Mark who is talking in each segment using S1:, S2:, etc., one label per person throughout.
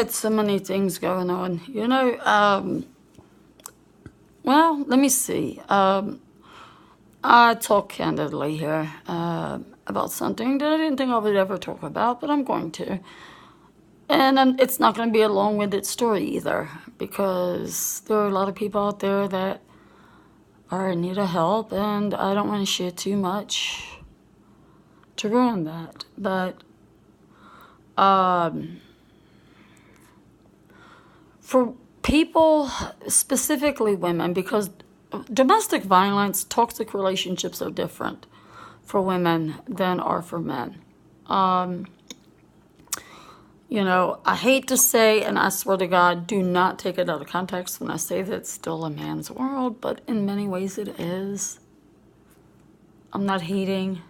S1: had so many things going on. Well, let me see. I talk candidly here about something that I didn't think I would ever talk about, but I'm going to. And it's not going to be a long-winded story either, because there are a lot of people out there that are in need of help, and I don't want to share too much to ruin that. But for people, specifically women, because domestic violence, toxic relationships are different for women than are for men. I hate to say, and I swear to God, do not take it out of context when I say that it's still a man's world, but in many ways it is. I'm not hating,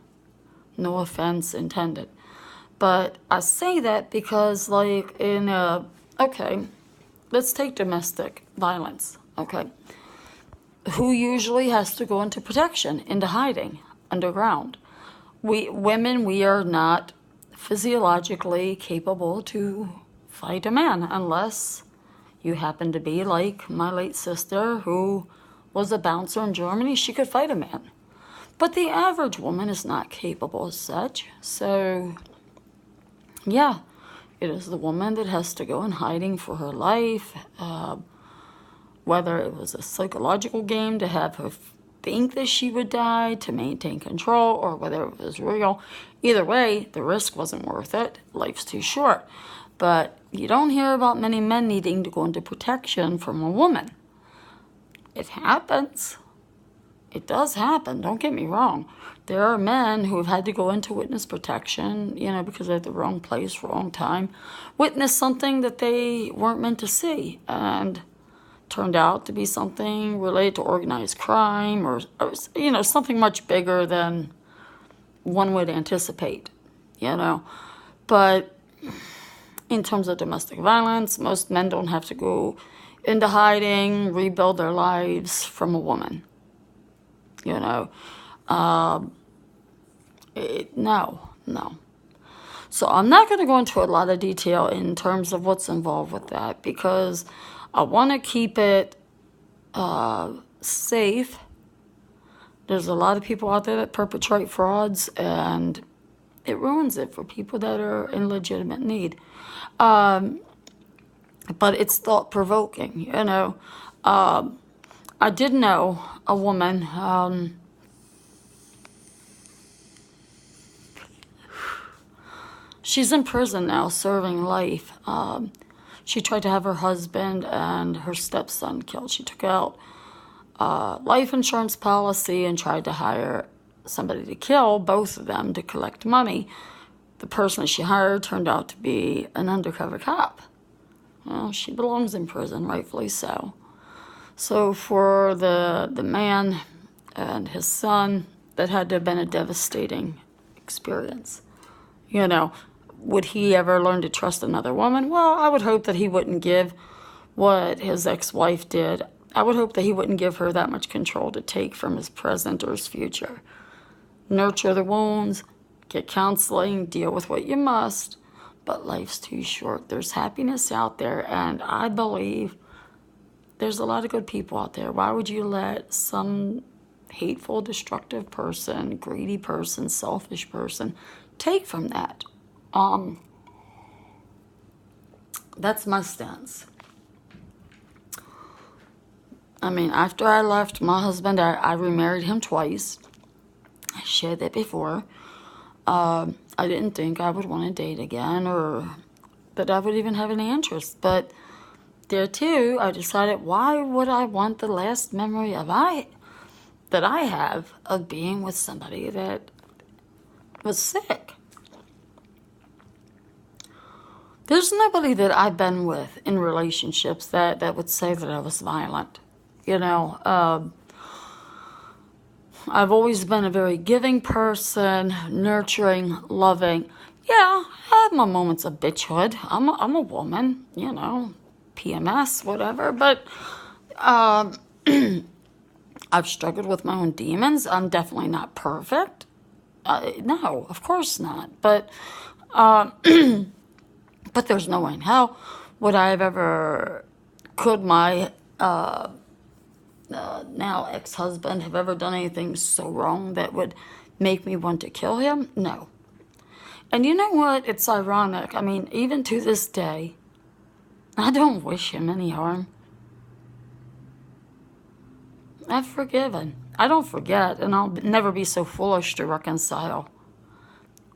S1: no offense intended. But I say that because, okay, let's take domestic violence, okay? Who usually has to go into protection, into hiding, underground? Women, we are not physiologically capable to fight a man unless you happen to be like my late sister, who was a bouncer in Germany. She could fight a man. But the average woman is not capable as such. So, yeah, it is the woman that has to go in hiding for her life, whether it was a psychological game to have her think that she would die to maintain control, or whether it was real. Either way, the risk wasn't worth it. Life's too short. But you don't hear about many men needing to go into protection from a woman. It happens. It does happen. Don't get me wrong. There are men who have had to go into witness protection, because they're at the wrong place, wrong time, witness something that they weren't meant to see, and turned out to be something related to organized crime, or something much bigger than one would anticipate, But in terms of domestic violence, most men don't have to go into hiding, rebuild their lives from a woman. No. So I'm not going to go into a lot of detail in terms of what's involved with that, because I want to keep it safe. There's a lot of people out there that perpetrate frauds, and it ruins it for people that are in legitimate need. But it's thought-provoking, I did know a woman, she's in prison now, serving life. She tried to have her husband and her stepson killed. She took out life insurance policy and tried to hire somebody to kill both of them to collect money. The person she hired turned out to be an undercover cop. Well, she belongs in prison, rightfully so. So for the man and his son, that had to have been a devastating experience. Would he ever learn to trust another woman? Well, I would hope that he wouldn't give what his ex-wife did. I would hope that he wouldn't give her that much control to take from his present or his future. Nurture the wounds, get counseling, deal with what you must, but life's too short. There's happiness out there, and I believe there's a lot of good people out there. Why would you let some hateful, destructive person, greedy person, selfish person take from that? That's my stance. After I left my husband, I remarried him twice. I shared that before. I didn't think I would want to date again, or that I would even have any interest. But there too, I decided, why would I want the last memory that I have of being with somebody that was sick? There's nobody that I've been with in relationships that would say that I was violent. I've always been a very giving person, nurturing, loving. Yeah, I have my moments of bitchhood. I'm a woman, PMS, whatever. But I've struggled with my own demons. I'm definitely not perfect. No, of course not. But there's no way in hell Would I have ever, could my now ex-husband have ever done anything so wrong that would make me want to kill him? No. And you know what? It's ironic. I mean, even to this day, I don't wish him any harm. I've forgiven. I don't forget, and I'll never be so foolish to reconcile.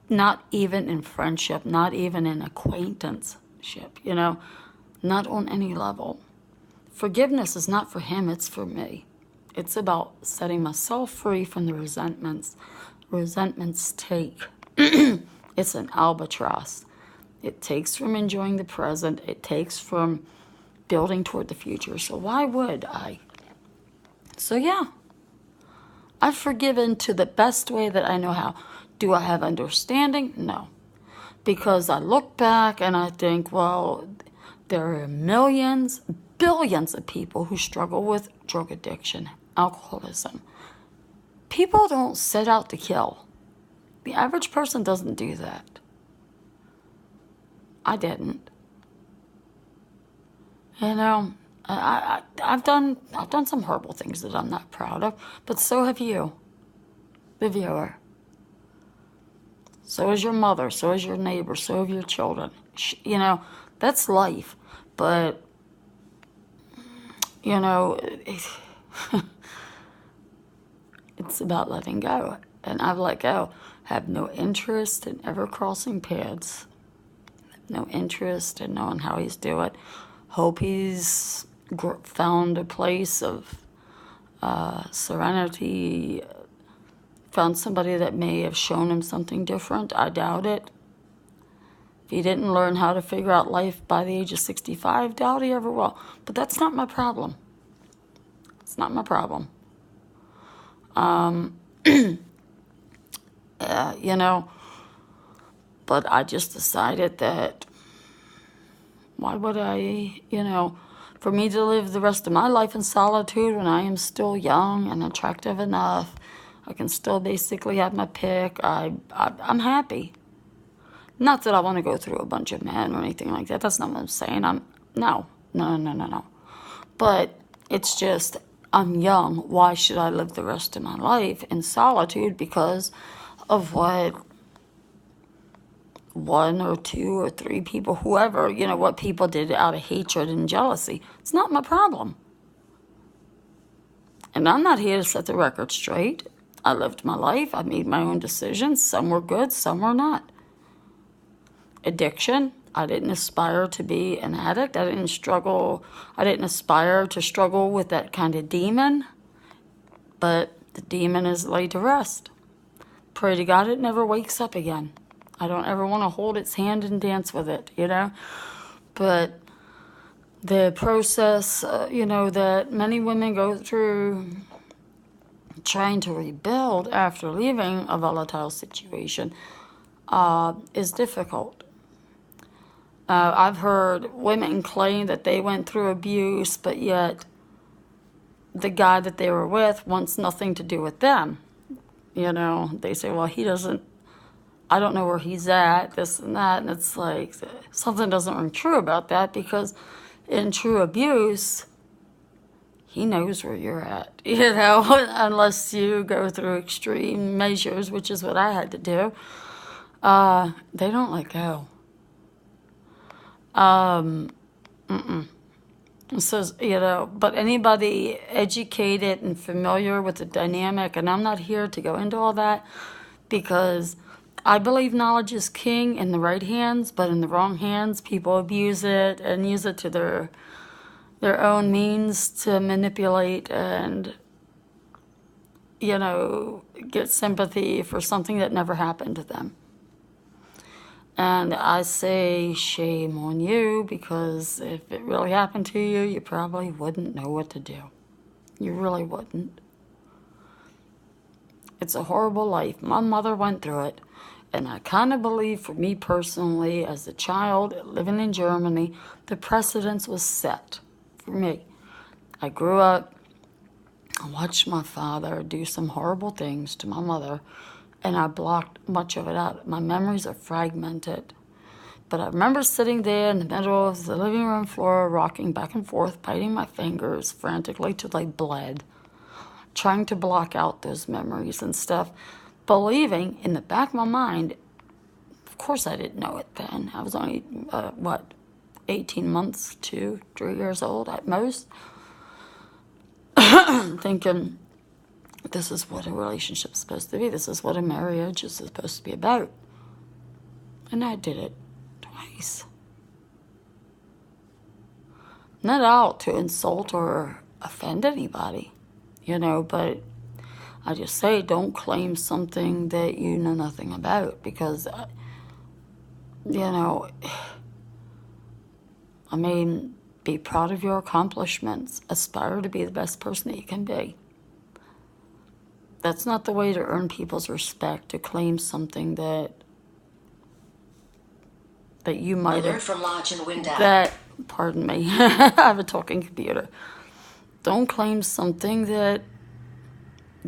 S1: Not even in friendship, not even in acquaintanceship, not on any level. Forgiveness is not for him, it's for me. It's about setting myself free from the resentments. Resentments take. It's an albatross. It takes from enjoying the present. It takes from building toward the future. So why would I? So yeah, I've forgiven to the best way that I know how. Do I have understanding? No. Because I look back and I think, well, there are millions, billions of people who struggle with drug addiction, alcoholism. People don't set out to kill. The average person doesn't do that. I didn't. I've done some horrible things that I'm not proud of, but so have you, the viewer. So is your mother, so is your neighbor, so have your children. That's life. But, it's about letting go. And I've let go. Have no interest in ever crossing paths. No interest in knowing how he's doing. Hope he's found a place of serenity, found somebody that may have shown him something different. I doubt it. If he didn't learn how to figure out life by the age of 65, doubt he ever will. But that's not my problem. It's not my problem. But I just decided that why would I, for me to live the rest of my life in solitude when I am still young and attractive enough, I can still basically have my pick. I'm happy. Not that I want to go through a bunch of men or anything like that. That's not what I'm saying. No. But it's just, I'm young. Why should I live the rest of my life in solitude because of what one or two or three people, whoever, what people did out of hatred and jealousy? It's not my problem. And I'm not here to set the record straight. I lived my life. I made my own decisions. Some were good, some were not. Addiction, I didn't aspire to be an addict. I didn't aspire to struggle with that kind of demon. But the demon is laid to rest. Pray to God it never wakes up again. I don't ever want to hold its hand and dance with it, But the process, that many women go through trying to rebuild after leaving a volatile situation is difficult. I've heard women claim that they went through abuse, but yet the guy that they were with wants nothing to do with them. They say, well, I don't know where he's at, this and that. And it's like, something doesn't ring true about that, because in true abuse, he knows where you're at, unless you go through extreme measures, which is what I had to do. They don't let go. So, but anybody educated and familiar with the dynamic, and I'm not here to go into all that, because I believe knowledge is king in the right hands, but in the wrong hands, people abuse it and use it to their own means to manipulate and, get sympathy for something that never happened to them. And I say shame on you, because if it really happened to you, you probably wouldn't know what to do. You really wouldn't. It's a horrible life. My mother went through it. And I kind of believe, for me personally, as a child living in Germany, the precedence was set for me. I grew up, I watched my father do some horrible things to my mother, and I blocked much of it out. My memories are fragmented But I remember sitting there in the middle of the living room floor, rocking back and forth, biting my fingers frantically till they bled, trying to block out those memories and stuff, believing in the back of my mind, of course I didn't know it then. I was only, 18 months, 3 years old at most, thinking, this is what a relationship's supposed to be. This is what a marriage is supposed to be about. And I did it twice. Not out to insult or offend anybody, but I just say don't claim something that you know nothing about because, be proud of your accomplishments. Aspire to be the best person that you can be. That's not the way to earn people's respect, to claim something that you might have...
S2: from launch and wind out.
S1: That, pardon me, I have a talking computer. Don't claim something that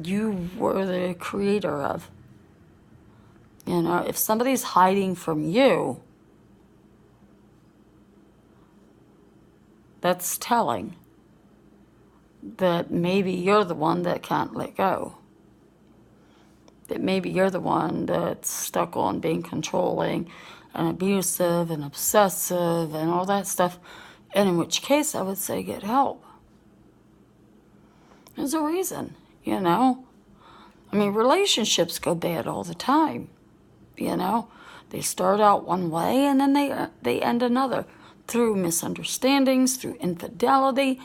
S1: you were the creator of. If somebody's hiding from you, that's telling that maybe you're the one that can't let go. That maybe you're the one that's stuck on being controlling and abusive and obsessive and all that stuff. And in which case, I would say get help. There's a reason, relationships go bad all the time, They start out one way and then they end another. Through misunderstandings, through infidelity,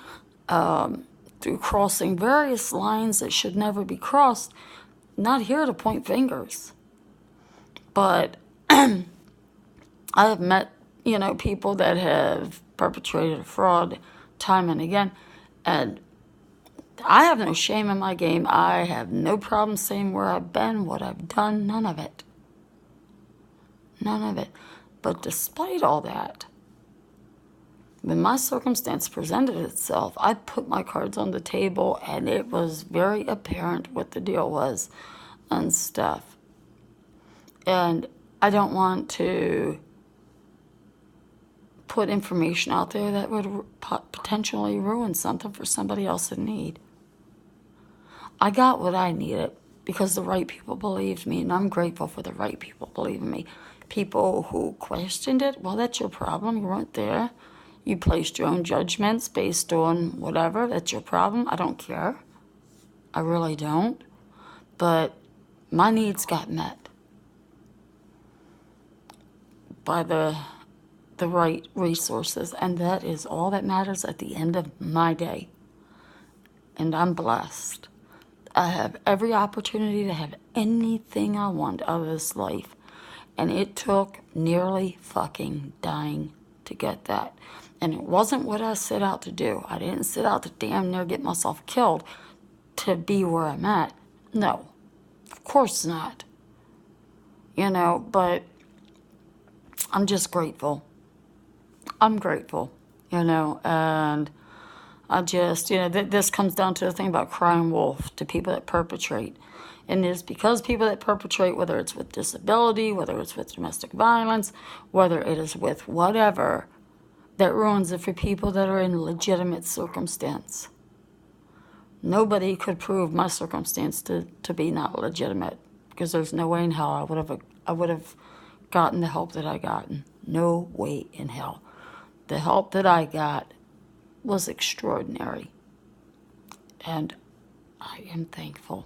S1: through crossing various lines that should never be crossed. Not here to point fingers. But I have met, people that have perpetrated a fraud time and again. And I have no shame in my game. I have no problem saying where I've been, what I've done, none of it. None of it. But despite all that, when my circumstance presented itself, I put my cards on the table and it was very apparent what the deal was and stuff. And I don't want to put information out there that would potentially ruin something for somebody else in need. I got what I needed because the right people believed me, and I'm grateful for the right people believing me. People who questioned it, well, that's your problem. You weren't there. You placed your own judgments based on whatever. That's your problem. I don't care. I really don't. But my needs got met by the right resources, and that is all that matters at the end of my day. And I'm blessed. I have every opportunity to have anything I want out of this life, and it took nearly fucking dying to get that. And it wasn't what I set out to do. I didn't set out to damn near get myself killed to be where I'm at. No, of course not. But I'm just grateful. I'm grateful, and I just, this comes down to the thing about crying wolf to people that perpetrate. And it's because people that perpetrate, whether it's with disability, whether it's with domestic violence, whether it is with whatever, that ruins it for people that are in legitimate circumstance. Nobody could prove my circumstance to be not legitimate, because there's no way in hell I would have gotten the help that I gotten. No way in hell. The help that I got was extraordinary, and I am thankful.